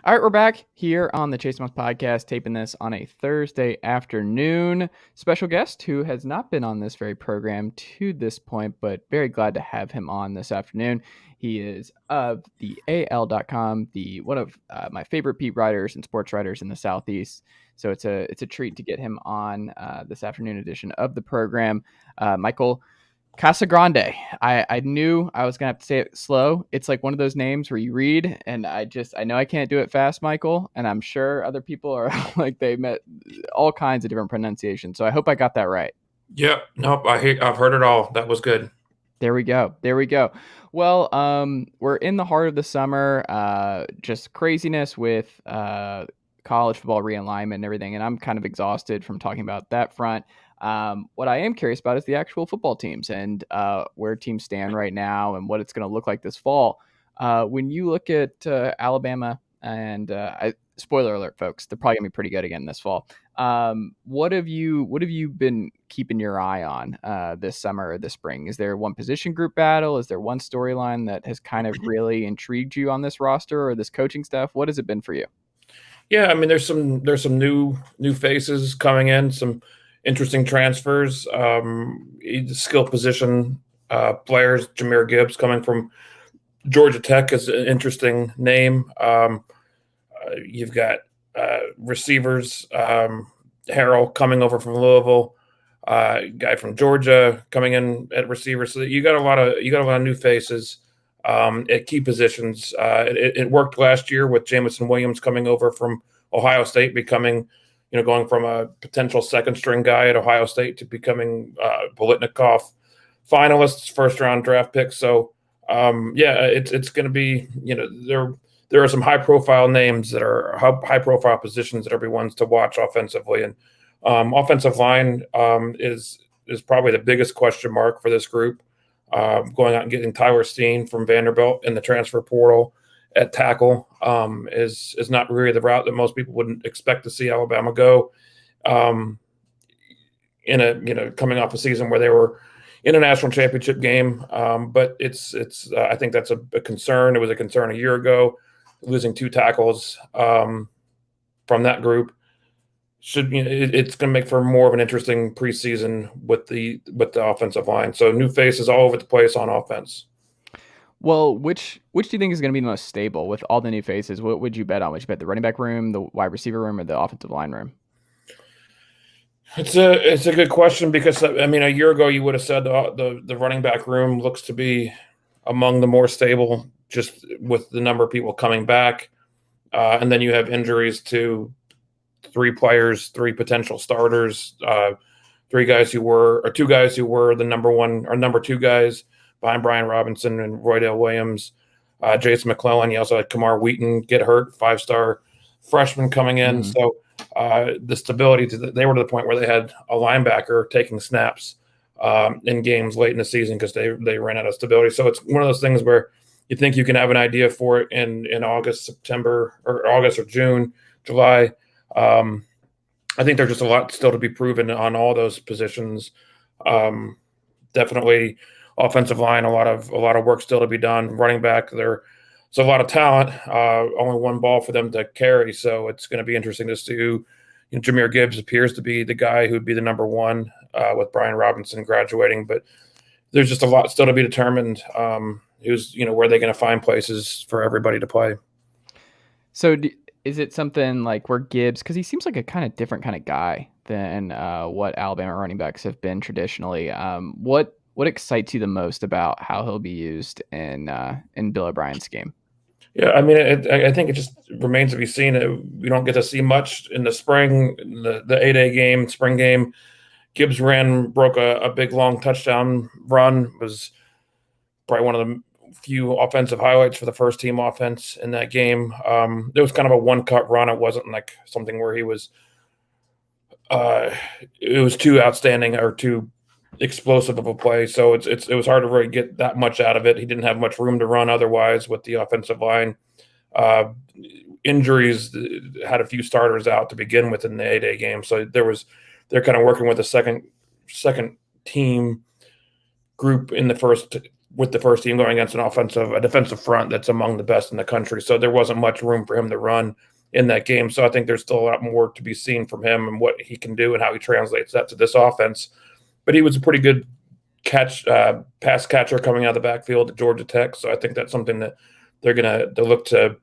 All right, we're back here on the Chase Moss podcast, taping this on a Thursday afternoon. Special guest who has not been on this very program to this point, but very glad to have him on this afternoon. He is of the AL.com, one of my favorite beat writers and sports writers in the Southeast. So it's a treat to get him on this afternoon edition of the program. Michael Casagrande. I knew I was gonna have to say it slow. It's like one of those names where you read, and I know I can't do it fast, Michael. And I'm sure other people are like they met all kinds of different pronunciations. So I hope I got that right. Yep. Nope. I've heard it all. That was good. There we go. There we go. Well, we're in the heart of the summer. Just craziness with college football realignment and everything, and I'm kind of exhausted from talking about that front. What I am curious about is the actual football teams and where teams stand right now and what it's going to look like this fall. When you look at Alabama and spoiler alert, folks, they're probably gonna be pretty good again this fall. What have you been keeping your eye on this summer or this spring? Is there one position group battle? Is there one storyline that has kind of really intrigued you on this roster or this coaching staff? What has it been for you? Yeah, I mean, there's some new faces coming in, some interesting transfers, skill position players. Jahmyr Gibbs coming from Georgia Tech is an interesting name. You've got receivers, Harrell coming over from Louisville, guy from Georgia coming in at receiver. So you got a lot of new faces at key positions. It worked last year with Jameson Williams coming over from Ohio State, becoming, going from a potential second string guy at Ohio State to becoming Bolitnikoff finalists, first round draft picks. So it's going to be, there are some high profile names that are high profile positions that everyone's to watch offensively, and offensive line is probably the biggest question mark for this group. Going out and getting Tyler Steen from Vanderbilt in the transfer portal at tackle is not really the route that most people wouldn't expect to see Alabama go. Coming off a season where they were in a national championship game, but it's I think that's a concern. It was a concern a year ago, losing two tackles from that group. It's going to make for more of an interesting preseason with the offensive line. So new faces all over the place on offense. Well, which do you think is going to be the most stable with all the new faces? What would you bet on? Would you bet the running back room, the wide receiver room, or the offensive line room? It's a good question because I mean a year ago you would have said the running back room looks to be among the more stable, just with the number of people coming back, and then you have injuries to three players, three potential starters, two guys who were the number one or number two guys behind Brian Robinson and Roydale Williams, Jason McClellan. You also had Kamar Wheaton get hurt, 5-star freshman coming in. Mm-hmm. So the stability they were to the point where they had a linebacker taking snaps in games late in the season because they ran out of stability. So it's one of those things where you think you can have an idea for it in August, September, or August or June, July. I think there's just a lot still to be proven on all those positions. Definitely offensive line, a lot of work still to be done. Running back, there's a lot of talent. Only one ball for them to carry, so it's going to be interesting to see who. Jahmyr Gibbs appears to be the guy who'd be the number one with Brian Robinson graduating, but there's just a lot still to be determined. Who's where they're going to find places for everybody to play. So is it something like where Gibbs, because he seems like a kind of different kind of guy than what Alabama running backs have been traditionally. What excites you the most about how he'll be used in Bill O'Brien's game? Yeah, I mean, I think it just remains to be seen. We don't get to see much in the spring, the 8A game, spring game. Gibbs broke a big long touchdown run. Was probably one of the few offensive highlights for the first team offense in that game. It was kind of a one-cut run. It wasn't like something where he was it was too outstanding or too explosive of a play. So it was hard to really get that much out of it. He didn't have much room to run otherwise with the offensive line. Injuries had a few starters out to begin with in the 8A game. So they're kind of working with a second team group in the first with the first team going against a defensive front that's among the best in the country. So there wasn't much room for him to run in that game. So I think there's still a lot more to be seen from him and what he can do and how he translates that to this offense. But he was a pretty good pass catcher coming out of the backfield at Georgia Tech. So I think that's something that they're going to look to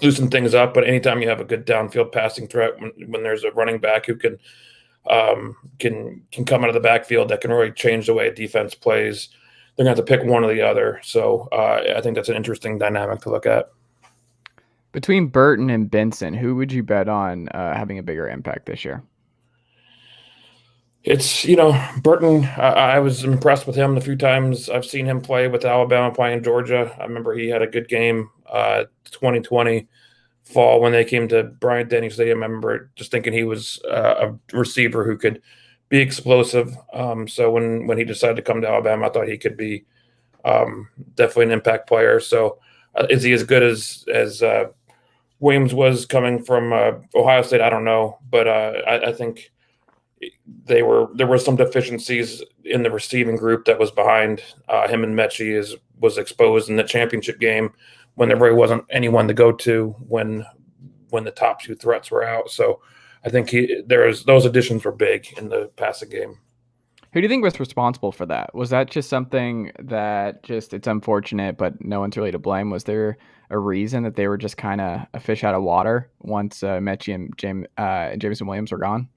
loosen things up. But anytime you have a good downfield passing threat, when there's a running back who can come out of the backfield that can really change the way a defense plays, they're going to have to pick one or the other. So I think that's an interesting dynamic to look at. Between Burton and Benson, who would you bet on having a bigger impact this year? It's, Burton, I was impressed with him the few times I've seen him play with Alabama playing Georgia. I remember he had a good game 2020 fall when they came to Bryant-Denny Stadium. I remember just thinking he was a receiver who could be explosive. So when he decided to come to Alabama, I thought he could be definitely an impact player. So is he as good as Williams was coming from Ohio State? I don't know, but I think there were some deficiencies in the receiving group that was behind him, and Mechie was exposed in the championship game when there really wasn't anyone to go to when the top two threats were out. So I think those additions were big in the passing game. Who do you think was responsible for that? Was that just something that it's unfortunate, but no one's really to blame? Was there a reason that they were just kind of a fish out of water once Mechie and Jameson Williams were gone?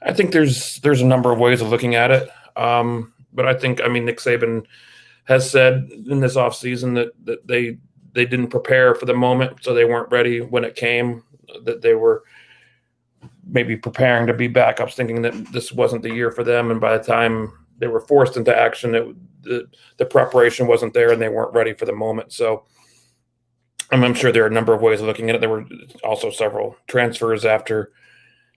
I think there's a number of ways of looking at it. But I think, Nick Saban has said in this offseason that they didn't prepare for the moment, so they weren't ready when it came, that they were maybe preparing to be backups, thinking that this wasn't the year for them. And by the time they were forced into action, the preparation wasn't there and they weren't ready for the moment. So I'm sure there are a number of ways of looking at it. There were also several transfers after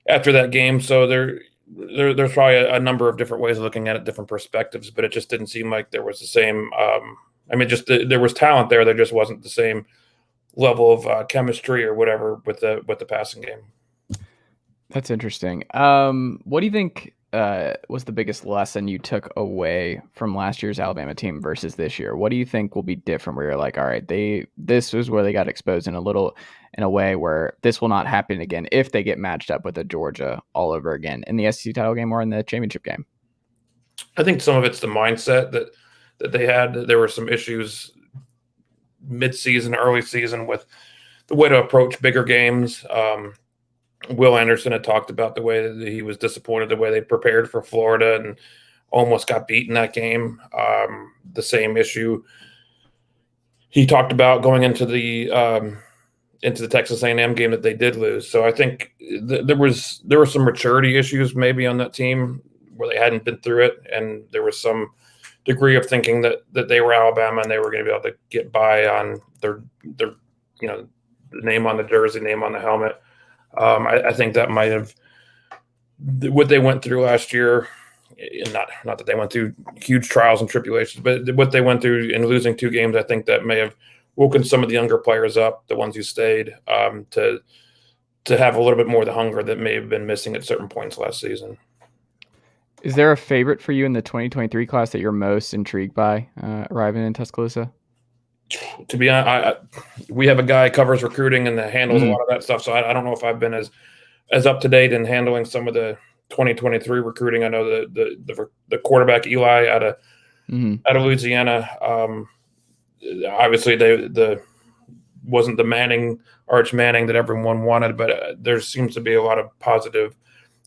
that game. So there's probably a number of different ways of looking at it, different perspectives, but it just didn't seem like there was the same. There was talent there. There just wasn't the same level of chemistry or whatever with the passing game. That's interesting. What do you think was the biggest lesson you took away from last year's Alabama team versus this year? What do you think will be different where you're like, all right, this was where they got exposed in a way where this will not happen again if they get matched up with a Georgia all over again in the SEC title game or in the championship game? I think some of it's the mindset that they had. There were some issues mid-season, early season with the way to approach bigger games. Will Anderson had talked about the way that he was disappointed the way they prepared for Florida and almost got beat in that game. The same issue he talked about going into the Texas A&M game that they did lose. So I think there were some maturity issues maybe on that team where they hadn't been through it, and there was some degree of thinking that they were Alabama and they were going to be able to get by on their name on the jersey, name on the helmet. I think that might have what they went through last year. Not that they went through huge trials and tribulations, but what they went through in losing two games, I think that may have woken some of the younger players up, the ones who stayed, to have a little bit more of the hunger that may have been missing at certain points last season. Is there a favorite for you in the 2023 class that you're most intrigued by arriving in Tuscaloosa? To be honest, we have a guy who covers recruiting and handles a lot of that stuff. So I don't know if I've been as up to date in handling some of the 2023 recruiting. I know the quarterback Eli out of Louisiana. Obviously, wasn't the Arch Manning that everyone wanted, but there seems to be a lot of positive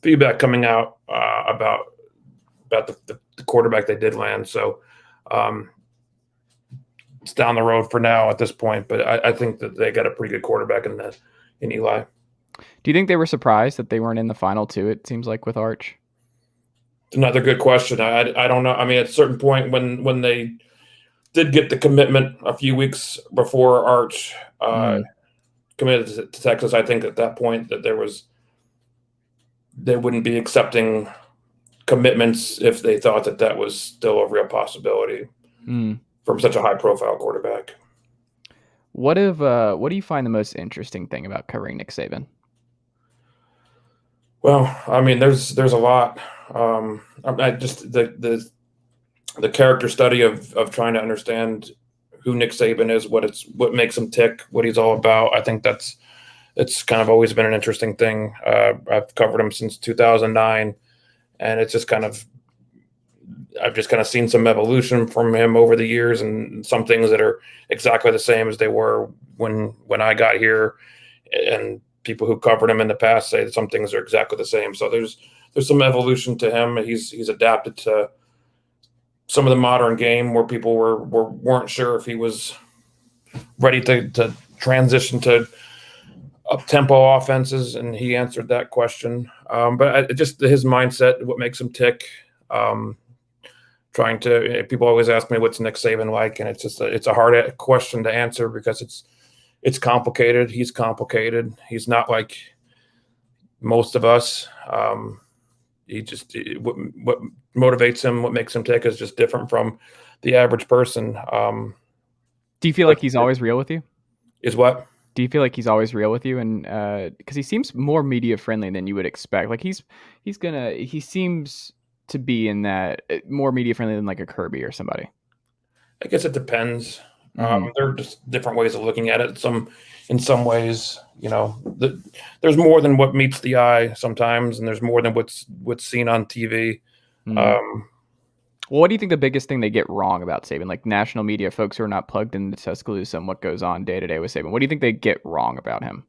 feedback coming out about the quarterback they did land. So. It's down the road for now at this point, but I think that they got a pretty good quarterback in Eli. Do you think they were surprised that they weren't in the final two? It seems like with Arch. It's another good question. I don't know. At a certain point when they did get the commitment a few weeks before Arch committed to Texas, I think at that point that they wouldn't be accepting commitments if they thought that was still a real possibility. From such a high-profile quarterback. What do you find the most interesting thing about covering Nick Saban? Well, there's a lot. I just the the character study of trying to understand who Nick Saban is, what makes him tick, what he's all about. I think it's kind of always been an interesting thing. I've covered him since 2009, and it's just kind of I've just kind of seen some evolution from him over the years, and some things that are exactly the same as they were when I got here, and people who covered him in the past say that some things are exactly the same. So there's some evolution to him. He's adapted to some of the modern game where people weren't sure if he was ready to transition to up tempo offenses, and he answered that question. But just his mindset, what makes him tick. Trying to people always ask me what's Nick Saban like, and it's a hard question to answer because it's complicated. He's complicated. He's not like most of us. What motivates him, what makes him tick, is just different from the average person. Do you feel like he's always real with you? Is what? Do you feel like he's always real with you? And because he seems more media friendly than you would expect. Like he seems to be in that more media friendly than like a Kirby or somebody. I guess it depends. There are just different ways of looking at it. In some ways, there's more than what meets the eye sometimes, and there's more than what's seen on TV. Well, what do you think the biggest thing they get wrong about Saban? Like national media, folks who are not plugged into Tuscaloosa and what goes on day to day with Saban. What do you think they get wrong about him?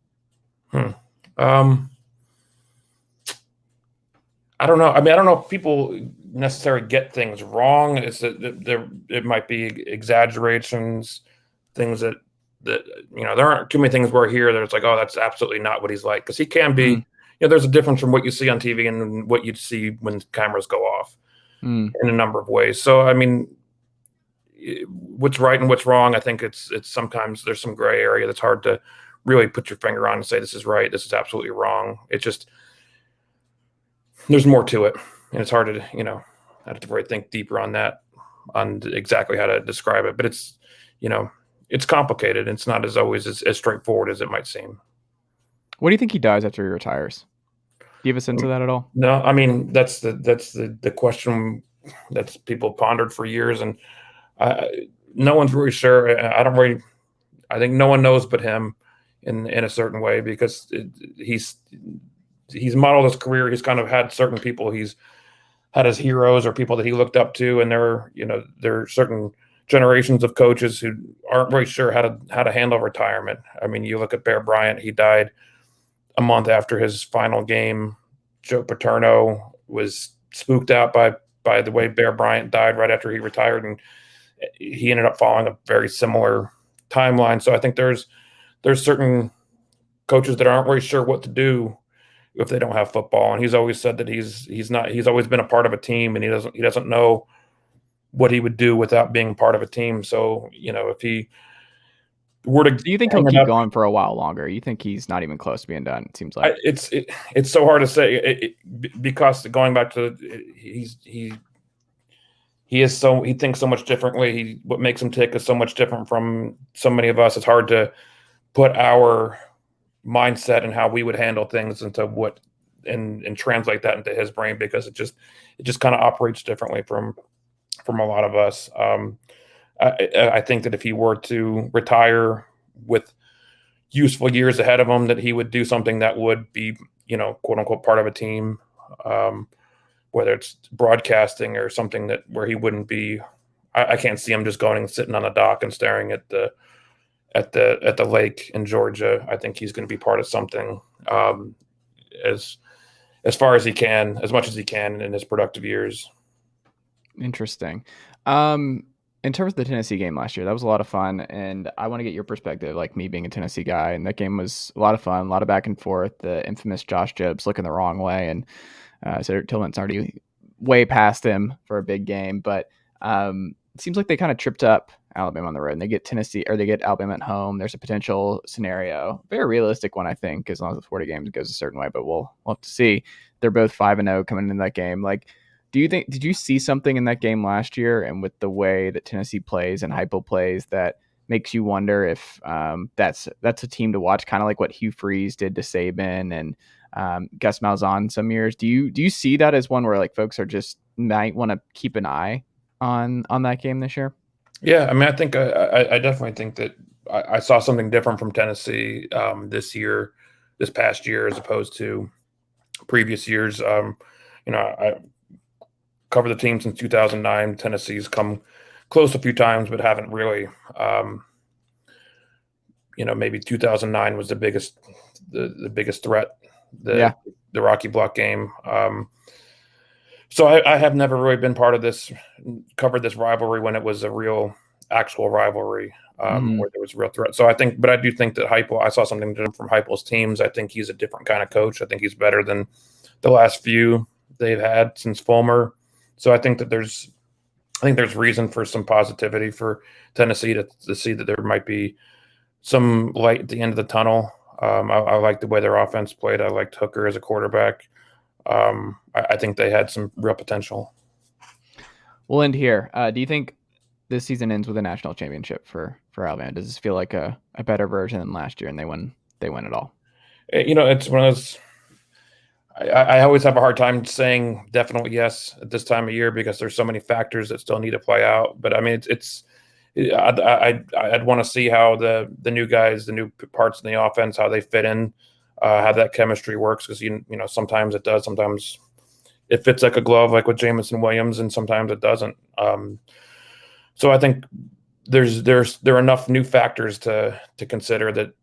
I don't know. I mean, I don't know if people necessarily get things wrong. It's that it might be exaggerations, things that there aren't too many things where here that it's like, oh, that's absolutely not what he's like, because he can be. There's a difference from what you see on TV and what you see when cameras go off in a number of ways. So, I mean, what's right and what's wrong, I think it's sometimes there's some gray area that's hard to really put your finger on and say this is right, this is absolutely wrong. It's just there's more to it, and it's hard to I have to really think deeper on that, on exactly how to describe it. But it's it's complicated. It's not as straightforward as it might seem. What do you think he does after he retires? Do you have a sense of that at all? No, I mean that's the question that's people pondered for years, and no one's really sure. I think no one knows but him in a certain way, because he's modeled his career. He's kind of had certain people he's had as heroes or people that he looked up to, and there are certain generations of coaches who aren't really sure how to handle retirement. I mean, you look at Bear Bryant; he died a month after his final game. Joe Paterno was spooked out by the way Bear Bryant died right after he retired, and he ended up following a very similar timeline. So I think there's certain coaches that aren't really sure what to do if they don't have football. And he's always said that he's always been a part of a team, and he doesn't know what he would do without being part of a team. So, if he were to, do you think he'll keep going for a while longer? You think he's not even close to being done? It seems like it's so hard to say because going back to he thinks so much differently. What makes him tick is so much different from so many of us. It's hard to put our mindset and how we would handle things into what and translate that into his brain, because it just kind of operates differently from a lot of us. I think that if he were to retire with useful years ahead of him, that he would do something that would be, quote unquote, part of a team, whether it's broadcasting or something where he wouldn't be. I can't see him just going and sitting on the dock and staring at the lake in Georgia. I think he's going to be part of something as far as he can, as much as he can in his productive years. Interesting. In terms of the Tennessee game last year, that was a lot of fun, and I want to get your perspective, like me being a Tennessee guy, and that game was a lot of fun, a lot of back and forth, the infamous Josh Gibbs looking the wrong way, and so Tillman's already way past him for a big game, but it seems like they kind of tripped up Alabama on the road, and they get Alabama at home. There's a potential scenario, very realistic one, I think, as long as the 40 games goes a certain way, but we'll have to see. They're both 5-0 coming into that game. Like, did you see something in that game last year and with the way that Tennessee plays and Heupel plays that makes you wonder if that's a team to watch, kind of like what Hugh Freeze did to Saban and Gus Malzahn some years? Do you see that as one where like folks are just might want to keep an eye on that game this year? Yeah, I mean, I think I definitely think that I saw something different from Tennessee this past year, as opposed to previous years. I covered the team since 2009. Tennessee's come close a few times, but haven't really. Maybe 2009 was the biggest threat, the Rocky Block game. So I have never really been part of this, covered this rivalry when it was a real, actual rivalry where there was a real threat. So I do think that Heupel, I saw something different from Heupel's teams. I think he's a different kind of coach. I think he's better than the last few they've had since Fulmer. So I think there's reason for some positivity for Tennessee to see that there might be some light at the end of the tunnel. I like the way their offense played. I liked Hooker as a quarterback. I think they had some real potential. We'll end here. Do you think this season ends with a national championship for Alabama? Does this feel like a better version than last year, and they win it all? It's one of those. I always have a hard time saying definitely yes at this time of year because there's so many factors that still need to play out. But I mean, I'd want to see how the new guys, the new parts in the offense, how they fit in, how that chemistry works. Because sometimes it does, sometimes it fits like a glove, like with Jamison Williams, and sometimes it doesn't. So I think there are enough new factors to consider that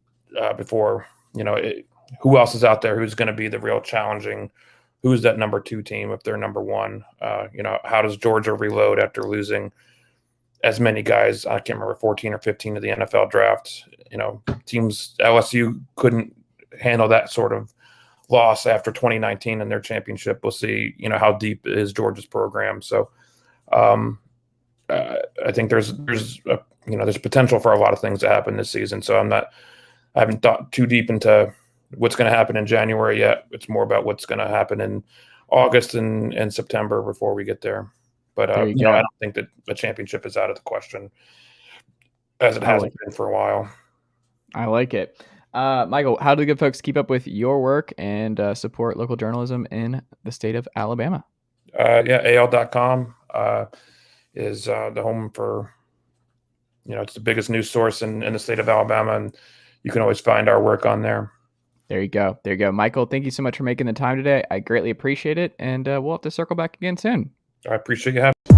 before who else is out there who's going to be the real challenging, who's that number 2 team if they're number 1. How does Georgia reload after losing as many guys? I can't remember, 14 or 15 of the NFL draft. Teams, LSU couldn't handle that sort of loss after 2019 in their championship. We'll see how deep is Georgia's program. So I think there's potential for a lot of things to happen this season. So I haven't thought too deep into what's going to happen in January yet. It's more about what's going to happen in August and September before we get there. But I don't think that a championship is out of the question, as it hasn't been for a while. I like it. Michael, how do the good folks keep up with your work and support local journalism in the state of Alabama? AL.com is the home for, it's the biggest news source in the state of Alabama, and you can always find our work on there. There you go. Michael, thank you so much for making the time today. I greatly appreciate it, and we'll have to circle back again soon. I appreciate you having me.